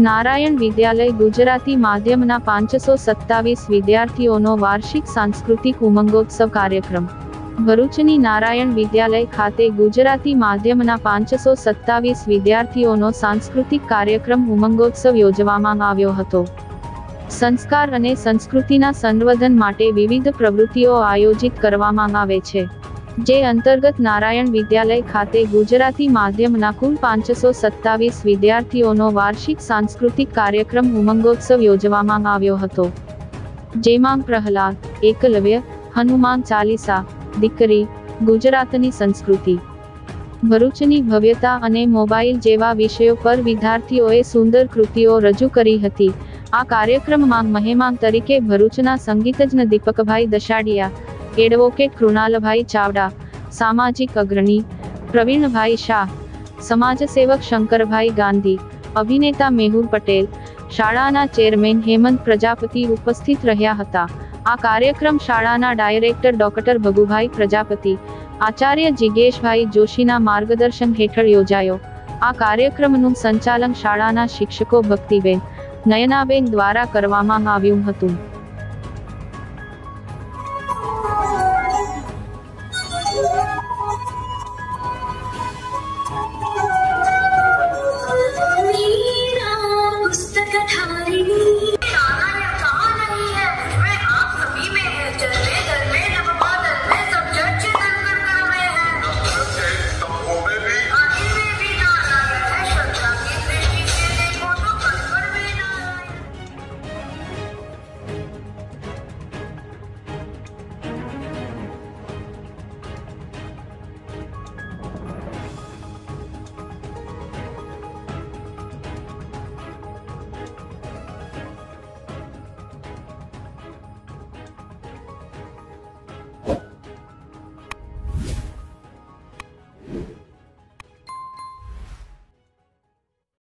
નારાયણ વિદ્યાલય ગુજરાતી માધ્યમના 527 વિદ્યાર્થીઓનો વાર્ષિક સાંસ્કૃતિક ઉમંગોત્સવ કાર્યક્રમ ભરૂચની નારાયણ વિદ્યાલય ખાતે ગુજરાતી માધ્યમના 527 વિદ્યાર્થીઓનો સાંસ્કૃતિક કાર્યક્રમ ઉમંગોત્સવ યોજવામાં આવ્યો હતો। સંસ્કાર અને સંસ્કૃતિના સંવર્ધન માટે વિવિધ પ્રવૃત્તિઓ આયોજિત કરવામાં આવે છે, જે અંતર્ગત નારાયણ વિદ્યાલય ખાતે ગુજરાતી માધ્યમના કુલ 527 વિદ્યાર્થીઓનો વાર્ષિક સાંસ્કૃતિક કાર્યક્રમ ઉમંગોત્સવ યોજવામાં આવ્યો હતો, જેમાં પ્રહલાદ, એકલવ્ય, હનુમાન ચાલીસા, દીકરી, ગુજરાતની સંસ્કૃતિ, ભરૂચની ભવ્યતા અને મોબાઈલ જેવા વિષયો પર વિદ્યાર્થીઓએ સુંદર કૃતિઓ રજૂ કરી હતી। આ કાર્યક્રમમાં મહેમાન તરીકે ભરૂચના સંગીતજ્ઞ દીપકભાઈ દશાડિયા, એડવોકેટ કૃણાલભાઈ ચાવડા, સામાજિક અગ્રણી પ્રવીણભાઈ શાહ, સમાજસેવક શંકરભાઈ ગાંધી, અભિનેતા મેહુલ પટેલ, શાળાના ચેરમેન હેમંત પ્રજાપતિ ઉપસ્થિત રહ્યા હતા। આ કાર્યક્રમ શાળાના ડાયરેક્ટર ડોક્ટર ભગુભાઈ પ્રજાપતિ, આચાર્ય જિજ્ઞેશભાઈ જોશીના માર્ગદર્શન હેઠળ યોજાયો। આ કાર્યક્રમનું સંચાલન શાળાના શિક્ષકો ભક્તિબેન, નયનાબેન દ્વારા કરવામાં આવ્યું હતું।